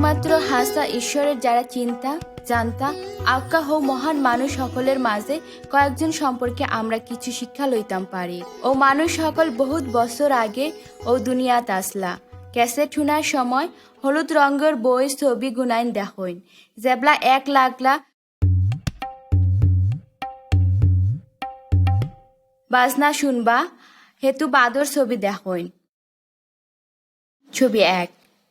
একমাত্র হাসা ঈশ্বরের যারা চিন্তা জানতা আজ্ঞা হো মহান মানুষ সকলের মাঝে কয়েকজন সম্পর্কে আমরা কিছু শিক্ষা লইতাম পারি। ও মানুষ সকল বহুত বছর আগে ও দুনিয়াত আসলা। ক্যাসেট শুনার সময় হলুদ রঙের বই ছবি গুনাইন দেখইন, যেবলা এক লাগলা বাজনা শুনবা হেতু বাদর ছবি দেখইন। ছবি 1,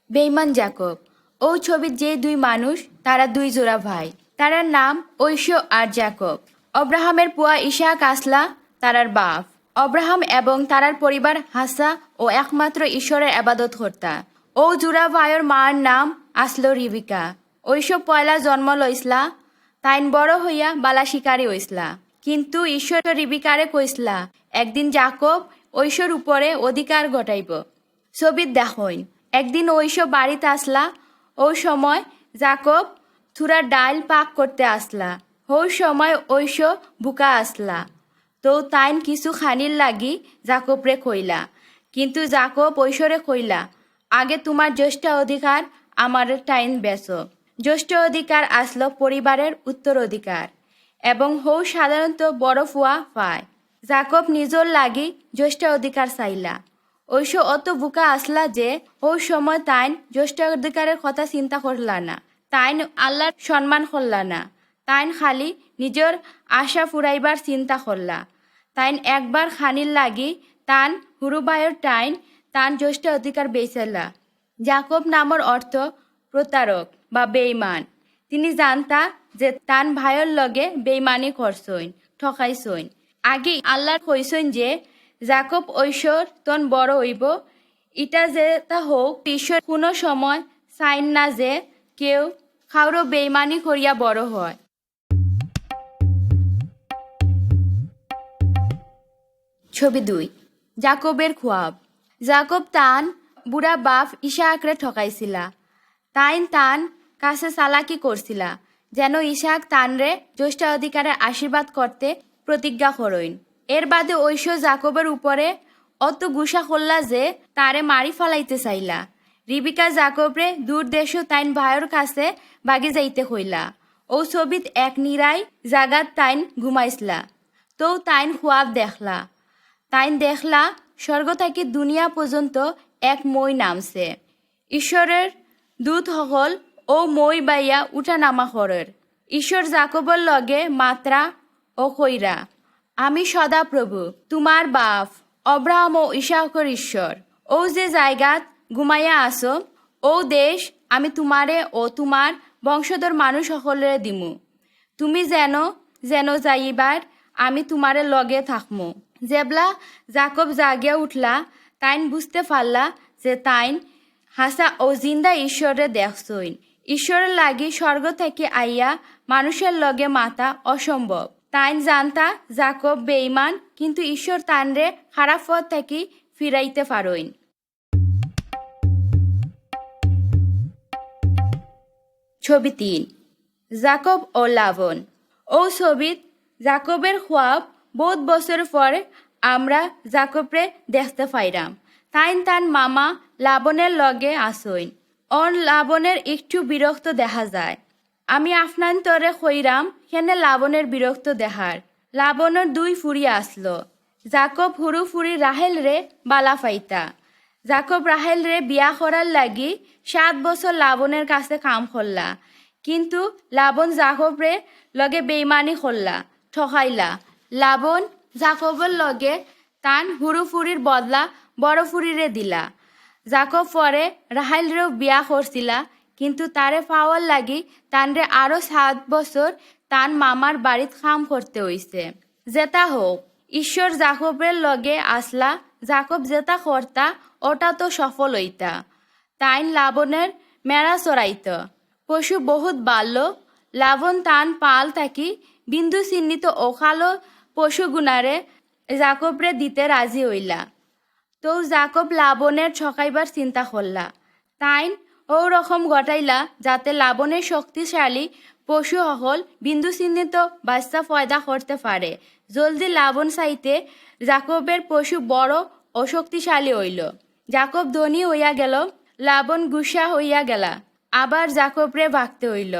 বেঈমান জাকব। ও ছবির যে দুই মানুষ তারা দুই জোড়া ভাই, তারার নাম ঐশ আর জাকব। অব্রাহামের পুয়া ইসাহাক আসলা তারার বাপ। অব্রাহাম এবং তারার পরিবার হাসা ও একমাত্র ঈশ্বরের আবাদত কর্তা। ও জোড়া ভাইয়ের মার নাম আসলো রিবিকা। ঐশ পয়লা জন্ম লইসলা, তাইন বড় হইয়া বালা শিকারী হইসলা। কিন্তু ঈশ্বর রিবিকারে কইসলা একদিন জাকব ঐশর উপরে অধিকার ঘটাইব। ছবিত দেখইন, একদিন ঐশ বাড়িতে আসলা। ও সময় জাকব থুরা ডাইল পাক করতে আসলা। ও সময় ঐশ বুকা আসলা। তো তাইন কিছু খানির লাগি জাকবরে কইলা। কিন্তু জাকব ঐশরে কইলা, আগে তোমার জ্যেষ্ঠ অধিকার আমার টাইন বেচো। জ্যেষ্ঠ অধিকার আসলো পরিবারের উত্তরাধিকার এবং হৌ সাধারণত বড় ফুয়া পায়। জাকব নিজর লাগি জ্যেষ্ঠ অধিকার চাইলা। ঐশ অত বুকা আসলা যে ও সময় তাইন জ্যেষ্ঠ অধিকারের কথা চিন্তা করলা না। তাইন আল্লাহর সম্মান করলা না। তাইন খালি নিজের আশা ফুরাইবার চিন্তা করলা। তাইন একবার খানির লাগি তান হুরুবাইয়ের টাইন তান জ্যেষ্ঠ অধিকার বেচেলা। জাকব নামর অর্থ প্রতারক বা বেঈমান। তিনি জানতা যে তান ভাইয়ের লগে বেঈমানি করছইন, ঠকাইছইন। আগে আল্লাহ কইছইন যে জাকব ঐশ্বর তন বড় হইব। ইটা যে তা হোক, ঈশ্বর কোনো সময় চাইন না যে কেউ খাওয়ারও বেঈমানি করিয়া বড় হয়। ছবি 2, জাকবের খোয়াব। জাকব তান বুড়া বাপ ইসাহাকরে ঠকাইছিলা। তাইন তান কাছে চালাকি করছিলা যেন ইসাহাক তানরে জ্যেষ্ঠ অধিকারের আশীর্বাদ করতে প্রতিজ্ঞা করইন। এর বাদে ঐশ জাকবের উপরে অত গুসা করলা যে তারে মারি ফলাইতে চাইলা। রিবিকা জাকবরে দূর দেশ তাইন ভাইয়ের কাছে বাগি যাইতে কইলা। ও ছবিত এক নিরাই জাগাত তাইন ঘুমাইছিলা। তো তাইন খোয়াব দেখলা। তাইন দেখলা স্বর্গ থেকে দুনিয়া পর্যন্ত এক মই নামছে। ঈশ্বরের দূত সকল ও মই বাইয়া উঠা নামা করের। ঈশ্বর জাকবর লগে মাত্রা ও কইরা, আমি সদা প্রভু তোমার বাপ অব্রাহাম ও ইসাহাকের ঈশ্বর। ও যে জায়গাত ঘুমাইয়া আসো ও দেশ আমি তোমারে ও তোমার বংশধর মানুষ সকলের দিমু। তুমি যেন যেন যাইবার আমি তোমারে লগে থাকমু। যেবলা জাকব জাগিয়া উঠলা, তাইন বুঝতে পারলা যে তাইন হাসা ও জিন্দা ঈশ্বরে দেখছইন। ঈশ্বরের লাগি স্বর্গ থেকে আইয়া মানুষের লগে মাতা অসম্ভব। তাইন জানতা জাকব বেঈমান, কিন্তু ঈশ্বর তানরে খারাপ পথ থেকে ফিরাইতে পারইন। ছবি 3, জাকব ও লাবন। ও ছবিত জাকবের খোয়াব বহুত বছর পরে আমরা জাকবরে দেখতে পাইরাম। তাইন তান মামা লাবনের লগে আসইন। অন লাবনের একটু বিরক্ত দেখা যায়। আমি আফনান্তরে কইরাম হেনে লাবনের বিরক্ত দেখার। লাবনের 2 ফুরি আসলো। জাকব হুরু ফুরি রাহেল রে বালা ফাইতা। জাকব রাহেল রে বিয়া করার লাগি 7 বছর লাবনের কাছে কাম করলা। কিন্তু লাবন জাকবরে লগে বেইমানি করলা, ঠকাইলা। লাবন জাকবর লগে তান হুরু ফুরির বদলা বড় ফুরিরে দিলা। জাকব পরে রাহেলরেও বিয়া করছিলা, কিন্তু তারে পাওয়ার লাগি তানরে আরো 7 বছর তান মামার বাড়িত কাম করতে হইছে। যেটা হোক, ঈশ্বর জাকবের লগে আসলা। জাকব যেটা করতা ওটা তো সফল হইতা। তাইন লাবনের মেড়া চড়াইত। পশু বহুত বাড়ল। লাবন তান পাল থাকি বিন্দু চিহ্নিত ওখালো পশু গুনারে জাকবরে দিতে রাজি হইলা। তো জাকব লাবনের ঠকাইবার চিন্তা করলা। তাইন ও রকম ঘটাইলা যাতে লাবনের শক্তিশালী পশু হল বিন্দু চিহ্নিত বাচ্চা পয়দা করতে পারে। জলদি লাবন চাইতে জাকবের পশু বড় ও শক্তিশালী হইল। জাকব ধনী হইয়া গেল, লাবন গুসা হইয়া গেলা। আবার জাকবরে ভাগতে হইল।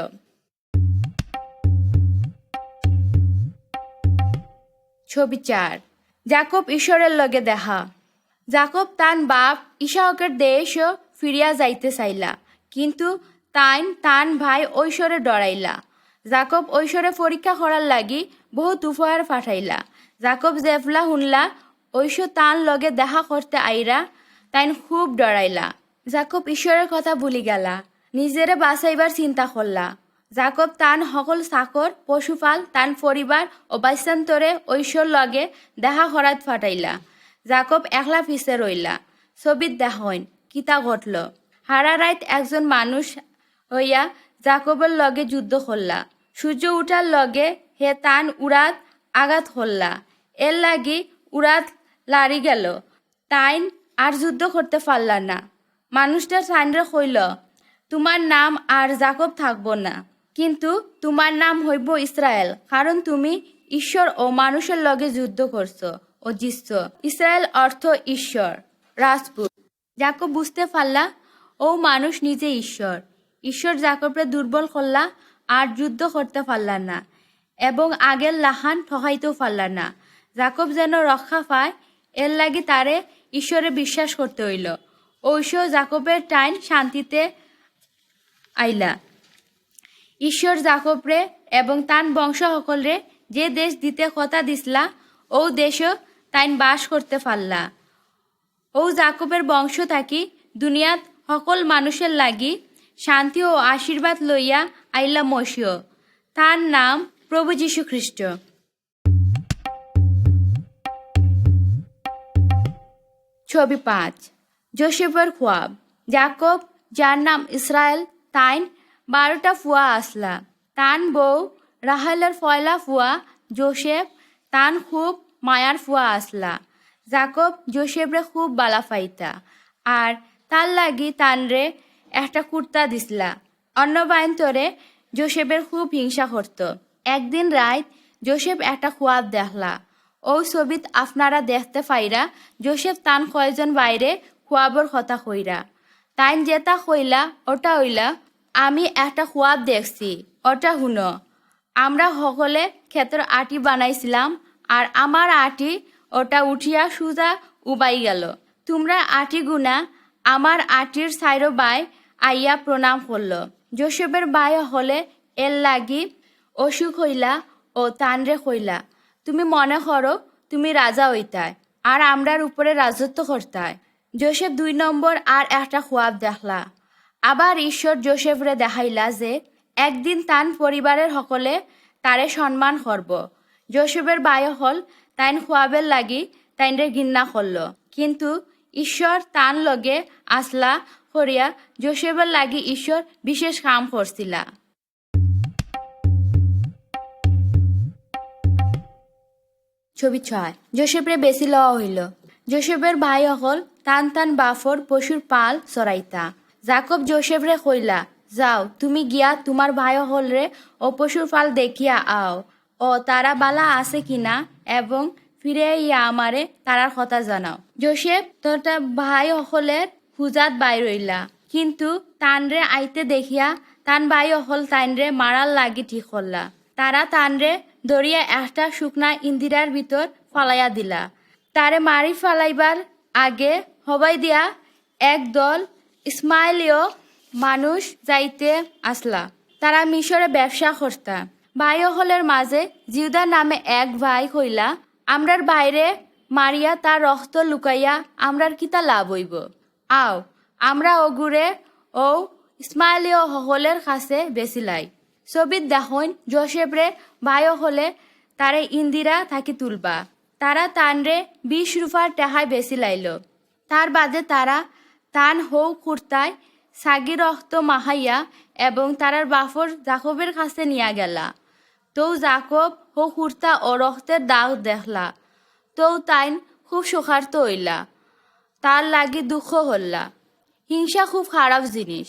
ছবি ৪। জাকব ঈশ্বরের লগে দেখা। জাকব তান বাপ ইসাহকের দেশও ফিরিয়া যাইতে চাইলা, কিন্তু তান ভাই ঐশ্বরে ডরাইলা। জাকব ঐশ্বরে পরীক্ষা করার লাগি বহুত উপহার পাঠাইলা। জাকব জেফলা শুনলা ঐশ্ব তান লগে দেখা করতে আইরা, তাইন খুব ডরাইলা। জাকব ঈশ্বরের কথা ভুলি গেলা, নিজেরে বাঁচাইবার চিন্তা করলা। জাকব তান সকল চাকর পশুপাল তান পরিবার ও বাস্যান্তরে ঐশ্বর লগে দেখা করাত ফাটাইলা। জাকব একলা পিছে রইলা। ছবিত দেখইন কিতা ঘটল। হারা রাত একজন মানুষ হইয়া জাকবের লগে যুদ্ধ করলা। সূর্য উঠার লগে হে তান উড়াত আঘাত করলা। এর লাগি উড়াত লাড়ি গেল। তাইন আর যুদ্ধ করতে পারলা না। মানুষটা তাইনরে কইল, তোমার নাম আর জাকব থাকব না, কিন্তু তোমার নাম হইব ইসরায়েল, কারণ তুমি ঈশ্বর ও মানুষের লগে যুদ্ধ করছো ও জিতছ। ইসরায়েল অর্থ ঈশ্বর, রাজপুত। জাকব বুঝতে পারলা ও মানুষ নিজে ঈশ্বর। ঈশ্বর জাকবরে দুর্বল করলা আর যুদ্ধ করতে পারলা না, এবং আগের লাহান ঠকাইতেও পারলা না। জাকব যেন রক্ষা পায়, এর লাগি তারে ঈশ্বরে বিশ্বাস করতে হইল। ঐশ্ব জাকবের টাইন শান্তিতে আইলা। ঈশ্বর জাকবরে এবং তান বংশ সকলরে যে দেশ দিতে কথা দিসলা, ও দেশও তাইন বাস করতে পারলা। ও জাকবের বংশ থাকি দুনিয়াত সকল মানুষের লাগি শান্তি ও আশীর্বাদ লইয়া আইলা মসিও। তার নাম প্রভু যীশু খ্রিস্ট। ছবি ৫। যোসেফের খোয়াব। জাকব, যার নাম ইসরায়েল, তাইন ১২টা ফুয়া আসলা। তান বউ রাহেলের ফয়লা ফুয়া যোসেফ, তান খুব মায়ার ফুয়া আসলা। জাকব যোসেফরে খুব বালা ফাইতা, আর তার লাগি তানরে একটা কুর্তা দিসলা। অন্য বায়ন্তরে যোসেফের খুব হিংসা করত। একদিন রাত যোসেফ একটা খোয়াব দেখলা। ও ছবিত আপনারা দেখতে পাইরা যোসেফ তান কয়জন বাইরে খোয়াবর কথা কইরা। তাইন যেটা কইলা ওটা হইলা, আমি একটা খোয়াব দেখছি, ওটা হুনো। আমরা সকলে ক্ষেতের আটি বানাইছিলাম, আর আমার আটি ওটা উঠিয়া সুজা উবাই গেল। তোমরা আটি গুনা আমার আটির সাইরো বাই আইয়া প্রণাম করল। যোসেফের বাই হলে এর লাগি অসুখ হইলা ও তানরে কইলা, তুমি মনে করো তুমি রাজা হইতায়, আর আমরার উপরে রাজত্ব করতায়। যোসেফ ২ নম্বর আর একটা খোয়াব দেখলা। আবার ঈশ্বর যোসেফরে দেখাইলা যে একদিন তান পরিবারের সকলে তারে সম্মান করব। যোসেফের বায়ু হল তাইন খোয়াবের লাগি তাইনরে ঘৃণা করল, কিন্তু ঈশ্বর তান লগে আসলা করিয়া যোসেফের লাগি ঈশ্বর বিশেষ কাম করছিলা। ছবি ৬। যোসেফরে বেশি লওয়া হইল। যোসেফের ভাই হল তান বাফর পশুর পাল চড়াইতা। জাকব যোসেফরে কইলা, যাও তুমি গিয়া তোমার ভাই হলরে ও পশুর পাল দেখিয়া আও, ও তারা বালা আছে কিনা, এবং ফিরে ইয়া আমারে তারার কথা জানাও। যোসেফ তোরটা ভাই হলের হুজাত বাই রইলা, কিন্তু তানরে আইতে দেখিয়া তান ভাই হল তাইনরে মারার লাগি ঠিক করলা। তারা তানরে দরিয়া একটা শুকনা ইন্দিরার ভিতর ফালাইয়া দিলা। তারে মারি ফালাইবার আগে হবাই দিয়া একদল ইসমাইলীয় মানুষ যাইতে আসলা। তারা মিশরে ব্যবসা করতা। ভাই হলের মাঝে জিউদা নামে এক ভাই কইলা, আমরার বাইরে মারিয়া তার রক্ত লুকাইয়া আমরার কিতা লাভ হইব। আও আমরা ওগুরে ও ইসমাইলীয় হলের কাছে বেছিলাই। ছবিত দেখুন যোসেফরে ভাই হলে তারে ইন্দিরা থাকি তুলবা। তারা তানরে ২০ রুফার টেহায় বেশি লাইল। তার বাদে তারা তান হৌ কুর্তায় সাগি রক্ত মাহাইয়া এবং তারার বাফর জাকবের কাছে নিয়া গেলা। তো জাকব হৌ কুর্তা ও রক্তের দাগ দেখলা। তো তাইন খুব শোকার্ত হইলা, তার লাগি দুঃখ হল্লা। হিংসা খুব খারাপ জিনিস,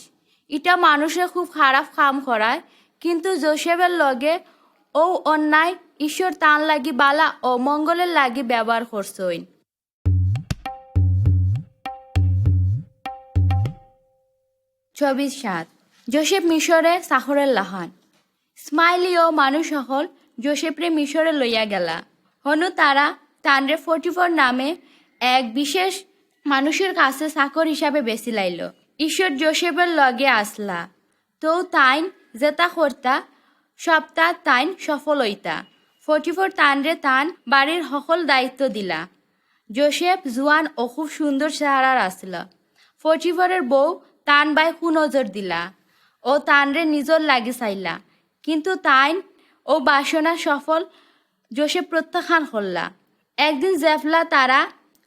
এটা মানুষের খুব খারাপ কাম করায়, কিন্তু যোসেফের লগে ও অন্যায় ঈশ্বর তান লাগি বালা ও মঙ্গলের লাগি ব্যবহার করছইন। ছবি ৭। জোসেফ মিশরে চাকরের লাহান স্মাইলি ও মানুষ সকল জোসেফরে মিশরে লইয়া গেলা হনু তারা তানরে 44 নামে এক বিশেষ মানুষের কাছে চাকর হিসাবে বেশি লাইল ঈশ্বর জোসেফের লগে আসলা তো তাইন যেতা কর্তা সপ্তাহ তাইন সফল হইতা 44 তানরে তান বাড়ির সকল দায়িত্ব দিলা জোসেফ জুয়ান ও খুব সুন্দর চেহারার আসল 44 বউ তান বাই কুনজর দিলা ও তানরে নিজর লাগি চাইলা কিন্তু তাইন ও বাসনা সফল জোসেফ প্রত্যাখ্যান করলা একদিন জেফলা তারা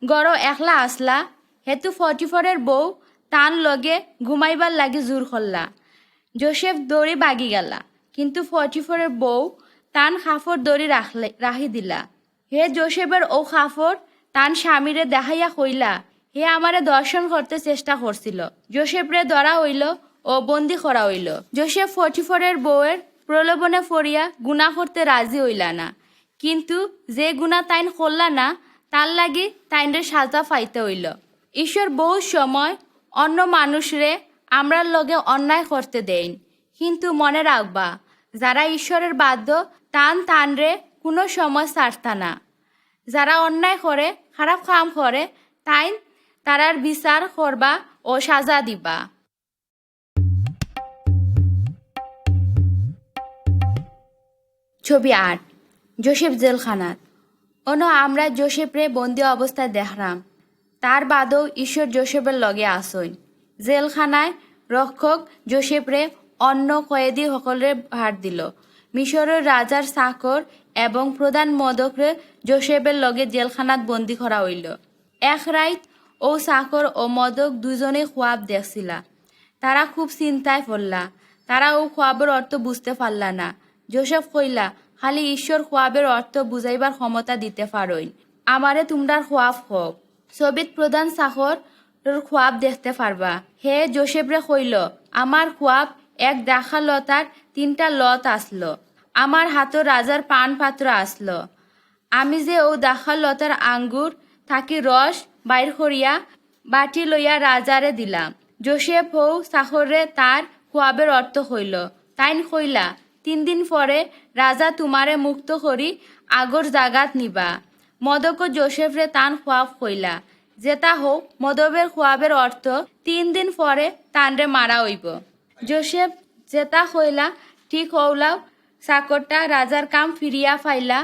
গড় একলা আসলা হেতু 44 বউ তান লগে ঘুমাইবার লাগি জোর করলা জোসেফ দড়ি বাগি গেলা কিন্তু 44 বউ তান খাফর দড়ি রাখি দিলা হে জোসেফের ও খাফর তান স্বামীরে দেখাইয়া কইলা হে আমারে দর্শন করতে চেষ্টা করছিল জোসেফরে ধরা হইল ও বন্দি করা হইল জোসেফ 44 বউয়ের প্রলোভনে পড়িয়া গুনাহ করতে রাজি হইলা না কিন্তু যে গুনাহ তাইন করলা না তার লাগি তাইনরে সাজা পাইতে হইল ঈশ্বর বহু সময় অন্য মানুষরে আমরার লগে অন্যায় করতে দেন কিন্তু মনে রাখবা যারা ঈশ্বরের বাধ্য তানরে কোনো সময় ছাড়তা না যারা অন্যায় করে খারাপ কাম করে তারার বিচার করবা ও সাজা দিবা ছবি 8 জোসেফ জেলখানাত আমরা জোসেফরে বন্দি অবস্থায় দেখলাম তার বাদেও ঈশ্বর জোসেফের লগে আসইন জেলখানায় রক্ষক জোসেফরে অন্য কয়েদি সকলের ভার দিল মিশরের রাজার চাকর এবং প্রধান মদকরে জোসেফের লগে জেলখানাত বন্দি করা হইল এক রাইত ও চাকর ও মদক দুজনে খোয়াব দেখছিলা তারা খুব চিন্তায় পড়লা তারা ও খোয়াবের অর্থ বুঝতে পারলা না জোসেফ কইলা খালি ঈশ্বর খোয়াবের অর্থ বুঝাইবার ক্ষমতা দিতে পারইন আমারে তোমরার খোয়াব হোক ছবিত প্রধান চাকর খোয়াব দেখতে পারবা হে জোসেফরে কইল আমার খোয়াব এক দেখা লতার 3টা লত আসলো আমার হাতর রাজার পান পাত্র আসলো আমি যে ও দেখা লতার আঙ্গুর থাকি রস বাইর করিয়া বাটি লইয়া রাজারে দিলাম জোসেফ ও চাকরে তার খোয়াবের অর্থ হইল তাইন কইলা 3 দিন পরে রাজা তোমারে মুক্ত করি আগর জাগাত নিবা মদক জোসেফরে তান খোয়াব কইলা যেটা হোক মদবের খোয়াবের অর্থ 3 দিন পরে তানরে মারা হইব জোসেফ যেটা কইলা ঠিক হওলাও চাকরটা রাজার কাম ফিরিয়া ফাইলা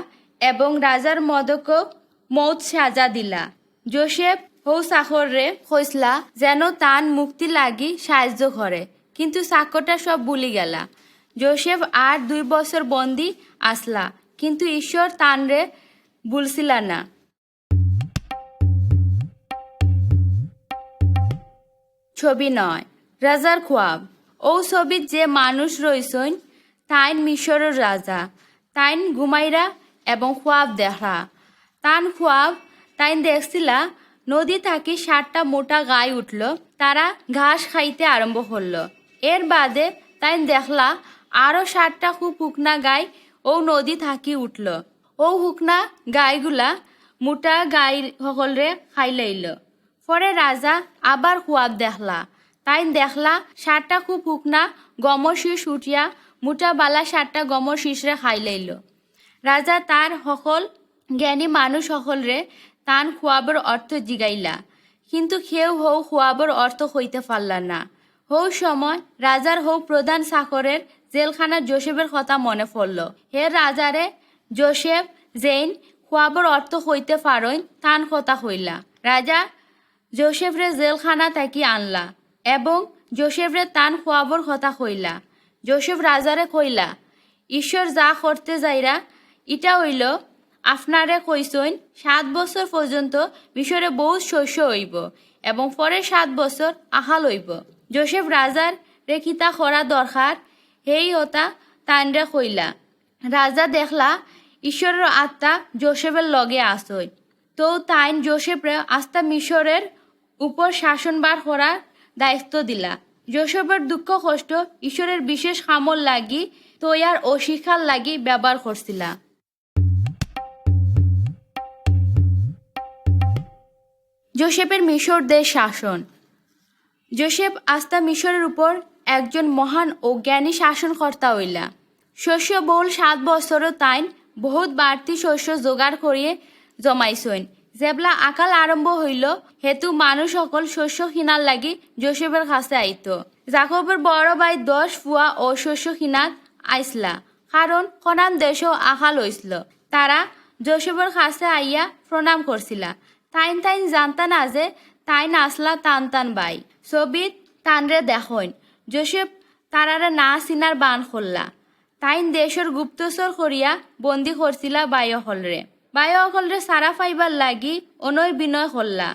এবং রাজার মদক মৌত সাজা দিলা জোসেফ হৌ চাকররে কইসলা যেন তান মুক্তি লাগি সাহায্য করে কিন্তু চাকরটা সব ভুলি গেলা জোসেফ আর 2 বছর বন্দি আসলা কিন্তু ঈশ্বর তানরে ভুলছিলা না ছবি 9 রাজার খোয়াব ও ছবিত যে মানুষ রইসইন তাইন মিশরের রাজা তাইন ঘুমাইরা এবং খোয়াব দেখা তান খোয়াব তাইন দেখছিলা নদী থাকি 7টা মোটা গাই উঠল তারা ঘাস খাইতে আরম্ভ করলো এর বাদে তাইন দেখলা আরো 7টা খুব হুকনা গাই ও নদী থাকি উঠল ও হুকনা গাইগুলা মোটা গাই সকলরে খাই লাইল পরে রাজা আবার খোয়াব দেখলা তাইন দেখলা 7টা খুব হুকনা গমর শীষ উঠিয়া মোটা বালা 7টা গমর শীষরে খাই লাইল রাজা তার সকল জ্ঞানী মানুষ সকলরে তান খোয়াবের অর্থ জিগাইলা কিন্তু কেউ হৌ খোয়াবের অর্থ হইতে পারলা না হৌ সময় রাজার হৌ প্রধান চাকরের জেলখানার জোসেফের কথা মনে পড়ল হে রাজারে জোসেফ জেইন খোয়াবের অর্থ হইতে পারইন তান কথা হইলা রাজা জোসেফরে জেলখানা থাকি আনলা এবং জোসেফরে তান খোয়াবর কথা কইলা জোসেফ রাজারে কইলা ঈশ্বর যা করতে যাইরা ইটা হইল আপনারে কইসইন 7 বছর পর্যন্ত মিশরে বহুত শস্য হইব এবং পরে 7 বছর আহাল হইব জোসেফ রাজার রেখিতা করা দরকার হেই হতা তানরে কইলা রাজা দেখলা ঈশ্বরের আত্মা জোসেফের লগে আসই তো তাইন জোসেফরে আস্তা মিশরের উপর শাসনবার করার দায়িত্ব দিলা জোসেফের দুঃখ কষ্ট ঈশ্বরের বিশেষ কামল লাগি তৈয়ার ও শিক্ষার লাগি ব্যবহার করছিলা জোসেফের মিশর দেশ শাসন জোসেফ আস্তা মিশরের উপর একজন মহান ও জ্ঞানী শাসনকর্তা হইলা। শস্য বহুল 7 বছরও তাইন বহুত বাড়তি শস্য জোগাড় করিয়ে জমাইছইন। যেবলা আকাল আরম্ভ হইল হেতু মানুষ সকল শস্য কিনার লাগি যোসেফের কাছে আইত। জাকবের বড় ভাই 10 ফুয়া ও শস্য কিনাত আইসলা, কারণ কনান দেশও আকাল হইছিল। তারা যোসেফের কাছে আইয়া প্রণাম করছিলা। তাইন জানতা না যে তাইন আসলা তান বাই। ছবিত তানরে দেখইন যোসেফ তারারে না চিনার বান করলা। তাইন দেশের গুপ্তচর করিয়া বন্দি করছিলা বায়ুসকলরে সারা ফাইবার লাগি অনয় বিনয় করলা।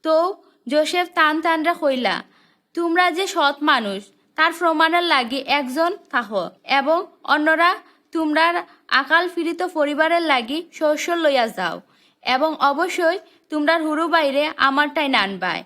তো যোসেফ তানরে কইলা, তোমরা যে সৎ মানুষ তার প্রমাণের লাগি একজন থাকো এবং অন্যরা তোমরার আকাল পীড়িত পরিবারের লাগি শস্য লইয়া যাও এবং অবশ্যই তোমরার হুরু বাইরে আমারটাই নানবায়।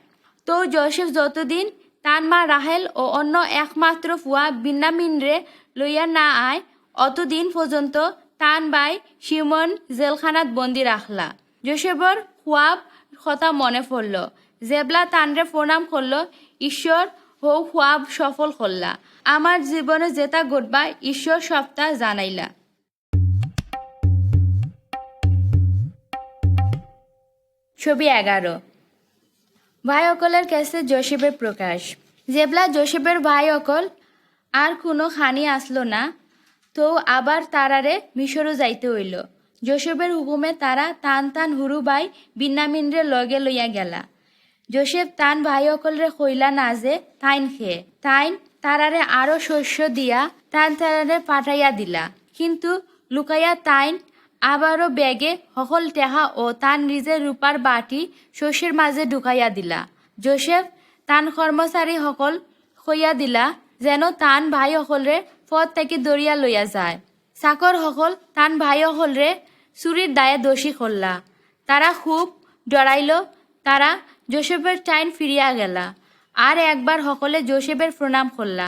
তো যোসেফ যতদিন তার মা রাহেল ও অন্য একমাত্র ফুয়া বিন্যামিনরে লইয়া না আয় অতদিন পর্যন্ত তান বাই শিমন জেলখানাত বন্দি রাখলা। যোসেফর খুয়াব কথা মনে পড়ল। জেবলা তানরে প্রণাম করল, ঈশ্বর হো খুয়াব সফল করলা। আমার জীবনে যেটা ঘটবা ঈশ্বর সপ্তা জানাইলা। ছবি 11। ভাই অকলের কাছে যোসেফের প্রকাশ। জেবলা যোসেফের ভাই অকল আর কোনো খানি আসলো না, তো আবার তারারে মিশরও যাইতে হইল। যোসেফের হুকুমে তারা তান হুরু ভাই বিন্যামিনরে লগে লইয়া গেলা। যোসেফ তান ভাই অকলরে কইলা না যে তাইন খেয়ে তারারে আরো শস্য দিয়া তারারে পাঠাইয়া দিলা, কিন্তু লুকাইয়া তাইন আবারও ব্যাগে সকল টেহা ও তান নিজের রূপার বাটি শস্যের মাঝে ঢুকাইয়া দিলা। যোসেফ তান কর্মচারী সকল কইয়া দিলা যেন তান ভাই সকলরে পথ থেকে দরিয়া লইয়া যায়। চাকর সকল তান ভাই সকলরে চুরির দায়ে দোষী করলা। তারা খুব ডরাইল। তারা যোসেফের টাইন ফিরিয়া গেলা। আর একবার সকলে যোসেফের প্রণাম করলা,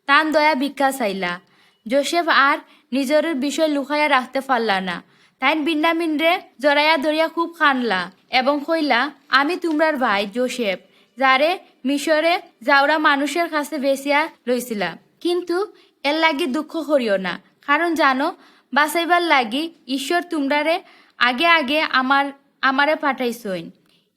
তান দয়া ভিক্ষা চাইলা। যোসেফ আর নিজের বিষয় লুকাইয়া রাখতে পারলা না। তাইন বিন্যামিনরে জড়াইয়া ধরিয়া খুব কানলা এবং কইলা, আমি তোমরার ভাই যোসেফ, যারে মিশরে যাওরা মানুষের কাছে বেচিয়া লইছিলা। কিন্তু এর লাগি দুঃখ করিও না, কারণ জানো বাঁচাইবার লাগি ঈশ্বর তোমরারে আগে আমারে পাঠাইছইন।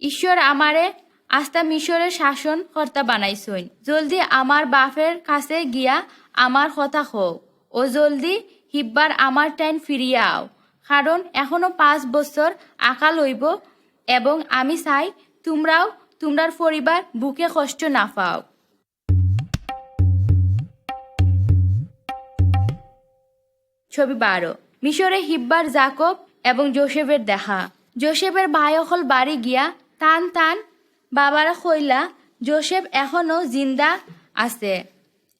ঈশ্বর আমারে আস্তা মিশরের শাসন কর্তা বানাইছইন। জলদি আমার বাপের কাছে গিয়া আমার কথা কও ও জলদি হিব্বার আমার টাইন ফিরিয়া আও, কারণ এখনো 5 বছর আকাল হইব এবং আমি চাই তোমরাও তোমরার পরিবার বুকে কষ্ট না পাও। ছবি 12। মিশরে হিব্বার জাকব এবং যোসেফের দেখা। যোসেফের ভাই অকল বাড়ি গিয়া তান বাবারা কইলা যোসেফ এখনো জিন্দা আছে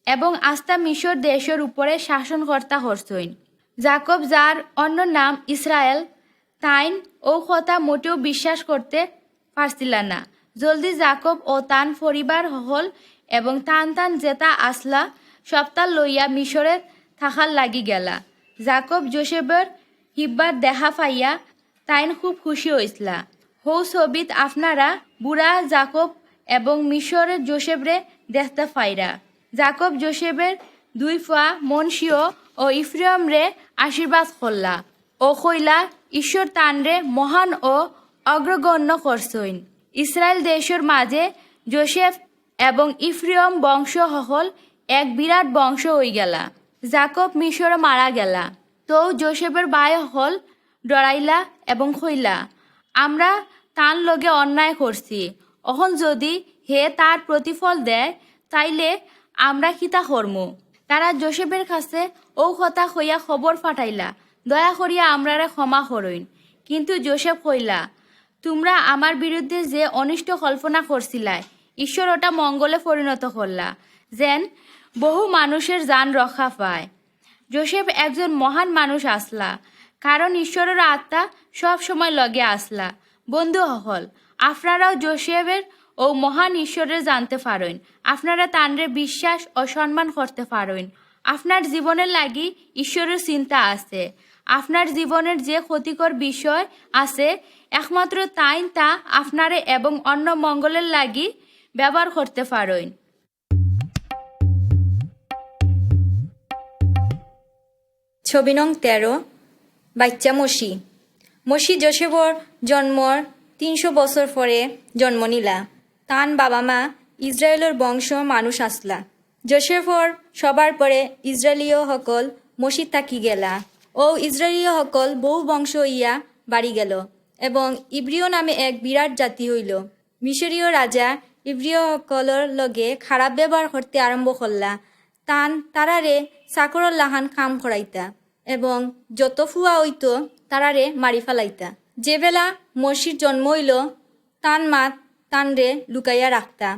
এবং আস্তা মিশর দেশের উপরে শাসনকর্তা হরছইন। জাকব, যার অন্য নাম ইসরায়েল, তাইন ও কথা মোটেও বিশ্বাস করতে পারছিল না। জলদি জাকব ও তান পরিবার হল এবং তান যেটা আসলা সপ্তাহ লইয়া মিশরে থাকার লাগি গেলা। জাকব যোসেফের হিব্বার দেখা পাইয়া তাইন খুব খুশি হইসলা। হৌ ছবিত আপনারা বুড়া জাকব এবং মিশরের যোসেফরে দেখতে পাইরা। জাকব যোসেফের 2 ফুয়া মনসিও ও ইফ্রিয়মরে আশীর্বাদ করলা ও কইলা ঈশ্বর তানরে মহান ও অগ্রগণ্য করছইন। ইসরায়েল দেশের মাঝে যোসেফ এবং ইফ্রিয়ম বংশ হল এক বিরাট বংশ হয়ে গেলা। জাকব মিশরে মারা গেলা। তো যোসেফের ভাই হল ডরাইলা এবং কইলা, আমরা তান লগে অন্যায় করছি, অহন যদি হে তার প্রতিফল দেয় তাইলে আমরা কিতা করমু। তারা যোসেফের কাছে ও কথা কইয়া খবর পাঠাইলা, দয়া করিয়া আমরারে ক্ষমা করইন। কিন্তু যোসেফ কইলা, তোমরা আমার বিরুদ্ধে যে অনিষ্ট কল্পনা করছিলাই ঈশ্বর ওটা মঙ্গলে পরিণত করলা, যেন বহু মানুষের জান রক্ষা পায়। যোসেফ একজন মহান মানুষ আসলা, কারণ ঈশ্বরের আত্মা সব সময় লগে আসলা। বন্ধু হল, আপনারাও যোসেফের ও মহান ঈশ্বরের জানতে পারেন। আপনারা তানরে বিশ্বাস ও সম্মান করতে পারেন। আপনার জীবনের লাগি ঈশ্বরের চিন্তা আছে। আপনার জীবনের যে ক্ষতিকর বিষয় আছে একমাত্র তাই তা আপনারে এবং অন্য মঙ্গলের লাগি ব্যবহার করতে পারেন। ছবি নং 13 বাচ্চা মসি। মসি জোসেফর জন্মর 300 বছর পরে জন্ম নিলা। তান বাবা মা ইসরায়েলের বংশ মানুষ আসলা। জোসেফর সবার পরে ইসরায়েলীয় সকল মসি থাকি গেলা। ও ইসরায়েলীয় সকল বহু বংশ ইয়া বাড়ি গেল এবং ইব্রিয় নামে এক বিরাট জাতি হইল। মিশরীয় রাজা ইব্রিয় সকলের লগে খারাপ ব্যবহার করতে আরম্ভ করলা। তারারে চাকরর লাহান কাম করাইতা এবং যত ফুয়া হইতো তারারে মারি ফেলাইতা। যে বেলা মসির জন্ম হইল মা তানরে লুকাইয়া রাখতা।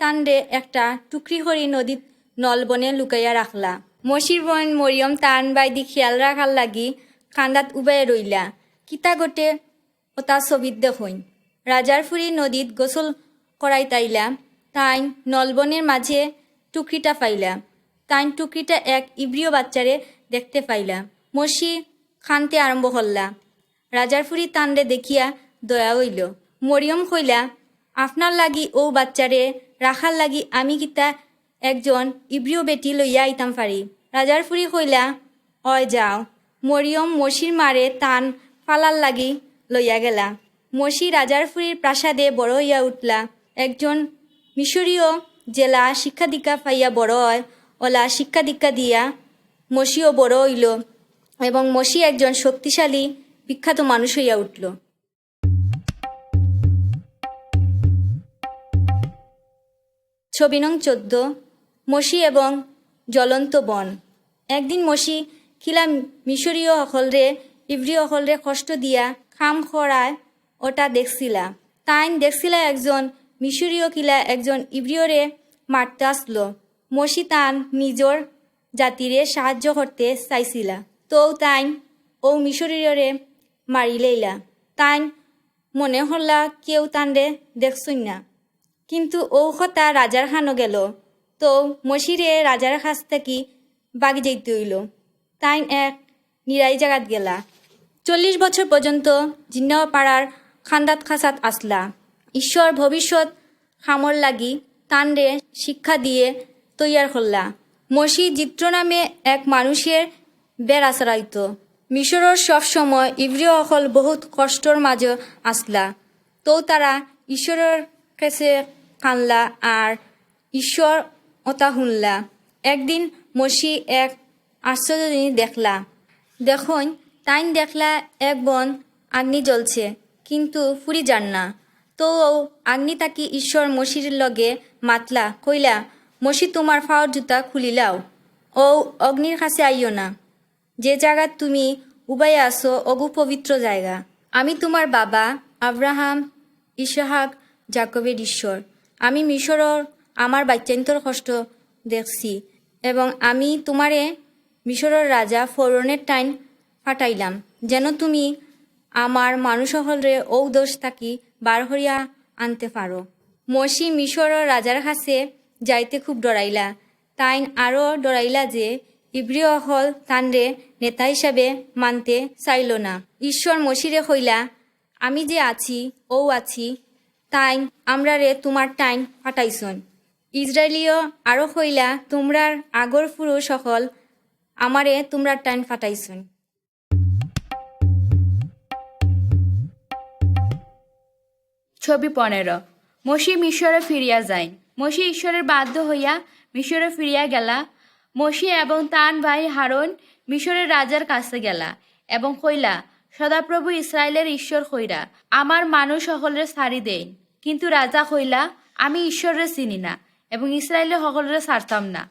তানরে একটা টুকরি হরি নদীত নলবনে লুকাইয়া রাখলা। মসির বোন মরিয়ম তান বাইদি খেয়াল রাখার লাগি কান্দাত উবাই রইলা। কিতা গোটে ওটা ছবিত দেখইন। রাজার ফুরি নদীত গোসল করাইতাইলা। নলবনের মাঝে টুকরিটা পাইলা। টুকরিটা এক ইব্রিয় বাচ্চারে দেখতে পাইলা। মসি খানতে আরম্ভ করলা। রাজার ফুরি তানরে দেখিয়া দয়া হইল। মরিয়ম কইলা, আপনার লাগি ও বাচ্চারে রাখার লাগি আমি কিতা একজন ইব্রিয় বেটি লইয়া আইতাম পারি। রাজার ফুরি কইলা, অয় যাও। মরিয়ম মসির মারে তান ফালার লাগি লইয়া গেলা। মসি রাজার ফুরির প্রাসাদে বড় হইয়া উঠলা। একজন মিশরীয় জেলা শিক্ষা দীক্ষা পাইয়া বড় হয়, ওলা শিক্ষা দীক্ষা দিয়া মসিও বড় হইল এবং মসি একজন শক্তিশালী বিখ্যাত মানুষ হইয়া উঠল। ছবি নং 14 মসি এবং জ্বলন্ত বন। একদিন মসি খিলা মিশরীয় সকলরে ইব্রিয় সকলরে কষ্ট দিয়া খাম খরায় ওটা দেখছিলা। দেখছিলা একজন মিশরীয় কিলা একজন ইব্রিয়রে মারতে আসলো। মসি তান নিজর জাতিরে সাহায্য করতে চাইছিলা। তো ও মিশরীয়রে মারি লইলা। মনে হল্লা কেউ তানরে দেখছই না। কিন্তু ও কথা রাজার খানো গেল। তো মসিরে রাজার কাছ থেকে বাগি যাইতে হইল। এক নিরাই জাগাত গেলা। 40 বছর পর্যন্ত জিন্নাও পাড়ার খান্দাত খাসাত আসলা। ঈশ্বর ভবিষ্যৎ খামর লাগি তানরে শিক্ষা দিয়ে তৈয়ার করলা। মসি জিত্র নামে এক মানুষের বেড়া চড়াইত। মিশরের সব সময় ইব্রিয় সকল বহুত কষ্টর মাঝে আসলা। তো তারা ঈশ্বরের কাছে কানলা আর ঈশ্বর ওটা শুনলা। একদিন মসি এক আশ্চর্য জিনিস দেখলা। দেখুন দেখলা এক বন আগ্নি জ্বলছে কিন্তু ফুরি যান না। তো আগ্নি তাকি ঈশ্বর মসির লগে মাতলা কইলা, মসি তোমার ফাওয়ার জুতা খুলিলাও, ও অগ্নির কাছে আইও না। যে জায়গা তুমি উবাই আসো অগু পবিত্র জায়গা। আমি তোমার বাবা আব্রাহাম ইসহাক জাকবের ঈশ্বর। আমি মিশরর আমার বাচ্চান্তর কষ্ট দেখছি এবং আমি তোমারে মিশরের রাজা ফরনের ফাটাইলাম যেন তুমি আমার মানুষ সকলরে ও দোষ থাকি বার হইয়া আনতে পারো। মসি মিশরের রাজার কাছে যাইতে খুব ডরাইলা। আরও ডরাইলা যে ইব্রিয় হল তানরে নেতা হিসাবে মানতে চাইল না। ঈশ্বর মসিরে কইলা, আমি যে আছি ও আছি আমরারে তোমার ফাটাইছন। ইসরায়েলীয় আরও কইলা, তোমরার আগর পুরুষ সকল আমারে তোমরা ফাটাইছন। ছবি 15 মসি মিশরে ফিরিয়া যায়। মসি ঈশ্বরের বাধ্য হইয়া মিশরে ফিরিয়া গেলা। মসি এবং তান ভাই হারন মিশরের রাজার কাছে গেলা এবং কইলা, সদাপ্রভু ইসরায়েলের ঈশ্বর কইরা আমার মানুষ সকলের ছাড়ি দেন। কিন্তু রাজা কইলা, আমি ঈশ্বরের চিনি না এবং ইসরায়েলের সকলের ছাড়তাম না।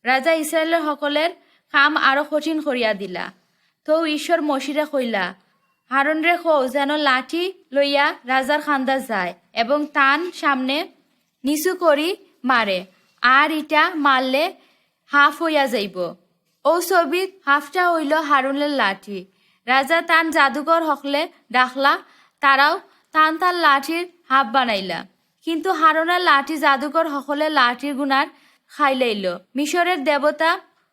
রাজা ইসরায়েলের সকলের কাম আরো কঠিন করিয়া দিলা। তো ঈশ্বর মসিরে কইলা, হারন রে কও যেন লাঠি লইয়া রাজার খান্দা যায় এবং তান সামনে নিচু করি মারে, আর ইটা মারলে হাফ হইয়া যাইব। ও ছবিত হাফটা হইল হারুনের লাঠি। রাজা তান জাদুকর হকলে ডাকলা, তারাও তান লাঠির হাফ বানাইলা। কিন্তু হারুনের লাঠি জাদুকর সকলের লাঠির গুণার খাইলাইল। মিশরের দেবতা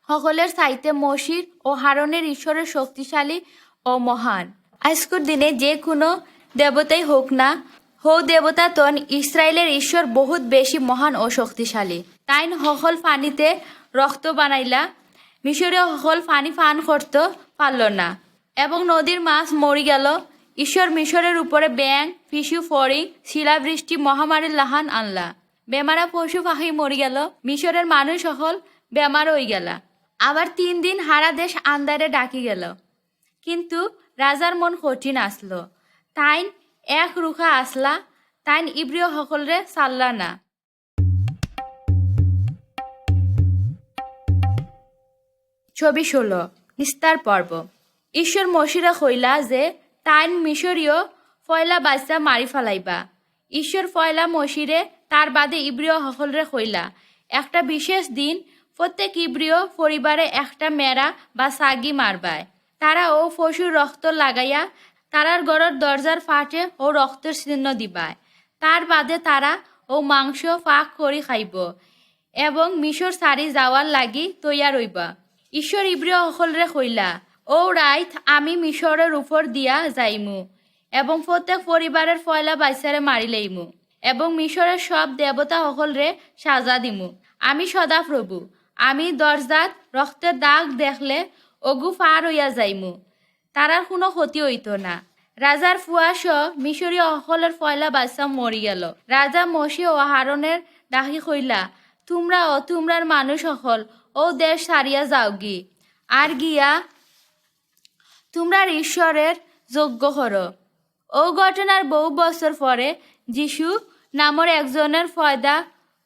সকলের চাইতে মসির ও হারনের ঈশ্বরের শক্তিশালী ও মহান। আজকের দিনে যে কোনো দেবতাই হোক না, দেবতা তন ইসরায়েলের ঈশ্বর বহুত বেশি মহান ও শক্তিশালী। সকল পানিতে রক্ত বানাইলা মিশরীয় সকল পানি পান করতে পারল না এবং নদীর মাছ মরি গেল। ঈশ্বর মিশরের উপরে ব্যাং পিছু ফড়িং শিলাবৃষ্টি মহামারীর লাহান আনলা। বেমারা পশু পাখি মরি গেল। মিশরের মানুষ সকল বেমার হয়ে গেল। আবার 3 দিন হারা দেশ আন্দারে ডাকি গেল। কিন্তু রাজার মন কঠিন আসলো। তাইন এক রুখা আসলা। তাইন ইব্রিয় সকলরে সাল্লা না। ছবি 16 নিস্তার পর্ব। ঈশ্বর মশিরা কইলা যে তাইন মিশরীয় ফয়লা বাচ্চা মারি ফেলাইবা। ঈশ্বর ফয়লা মশিরে তার বাদে ইব্রিয় সকলরে কইলা একটা বিশেষ দিন প্রত্যেক ইব্রিয় পরিবারে একটা মেরা বা সাগি মারবায়। তারা ও পশুর রক্ত লাগাইয়া তারার ঘরের দরজার ফাটে ও রক্তের চিহ্ন দিবায়। তার বাদে তারা ও মাংস ফাঁক করি খাইব এবং মিশর সারি যাওয়ার লাগি তৈয়ার হইবা। ঈশ্বর ইব্রিয় সকলরে কইলা ও রাইত আমি মিশরের উপর দিয়া যাইমু এবং প্রত্যেক পরিবারের ফয়লা বাচ্চারে মারি লইমু এবং মিশরের সব দেবতা সকলরে সাজা দিমু। আমি সদাপ্রভু। আমি দরজাত রক্তের দাগ দেখলে অগু পার হইয়া যাইমু, তারার কোনো ক্ষতি হইত না। রাজার ফুয়াস মিশরীয় সকলের ফয়লা বাচ্চা মরি গেল। রাজা মশি ও হারনের ডাকি কইলা তোমরা ও তোমরার মানুষ সকল ও দেশ সারিয়া যাওগি আর গিয়া তোমরার ঈশ্বরের যজ্ঞ করো। ও ঘটনার বহু বছর পরে যিশু নামের একজনের ফয়দা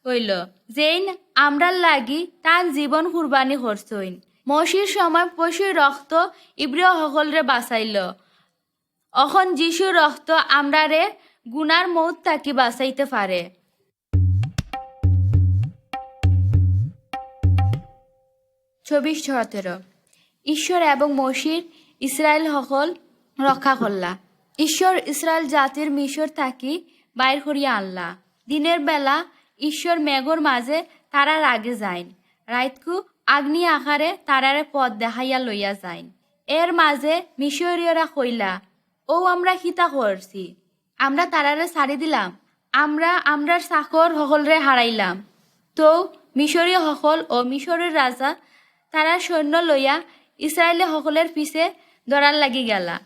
হইল যেইন আমরার লাগি তার জীবন কুরবানি করছইন। মসির সময় পশুর রক্ত ইব্রিয় সকলরে বাঁচাইল। অখন যিশুর রক্ত আমরারে গুনার মৌত থাকি বাঁচাইতে পারে। ছবি 17 ঈশ্বর এবং মসির ইসরায়েল সকল রক্ষা করলা। ঈশ্বর ইসরায়েল জাতির মিশর থাকি বাইর করিয়া আনলা। দিনের বেলা ঈশ্বর মেঘর মাঝে তারার আগে যাইন, রাইতকু আগ্নি আকারে তারারে পথ দেখাইয়া লইয়া যাইন। এর মাঝে মিশরীয়রা কইলা ও আমরা খিতা করছি, আমরা তারারে ছাড়ি দিলাম, আমরা আমরার চাকর সকলরে হারাইলাম। তো মিশরীয় সকল ও মিশরের রাজা তারা সৈন্য লইয়া ইসরায়েলে সকলের পিছে দরার লাগি গেলা।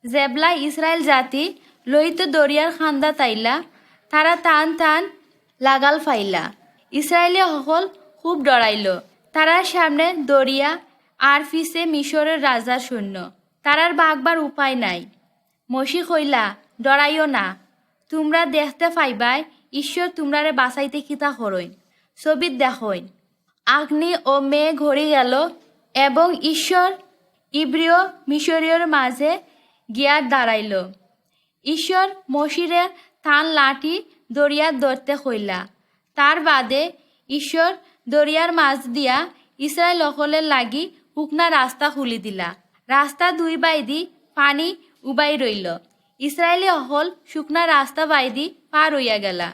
জেবলা ইসরায়েল জাতি লইতে দরিয়ার খান্দা তাইলা, তারা টান টান লাগাল ফাইলা। ইসরায়েলে সকল খুব ডরাইল। তারার সামনে দরিয়া আর পিছে মিশরের রাজার সৈন্য। তারার বাগবার উপায় নাই। মসি কইলা ডরাইও না, তোমরা দেখতে পাইবাই ঈশ্বর তোমরারে বাঁচাইতে খিতা করইন। ছবিত দেখইন আগ্নি ও মেঘ ঘড়ি গেল এবং ঈশ্বর ইব্রিয় মিশরীয়র মাঝে গিয়া দাঁড়াইল। ঈশ্বর মসিরে থান লাঠি দরিয়ার ধরতে কইলা। তার বাদে ঈশ্বর দরিয়ার মাঝ দিয়া ইসরায়েল সকলের লাগি শুকনা রাস্তা খুলি দিলা। রাস্তা দুই বাইদি পানি উবাই রইল। ইসরায়েলি সকল শুকনা রাস্তা বাইদি পার হইয়া গেলা।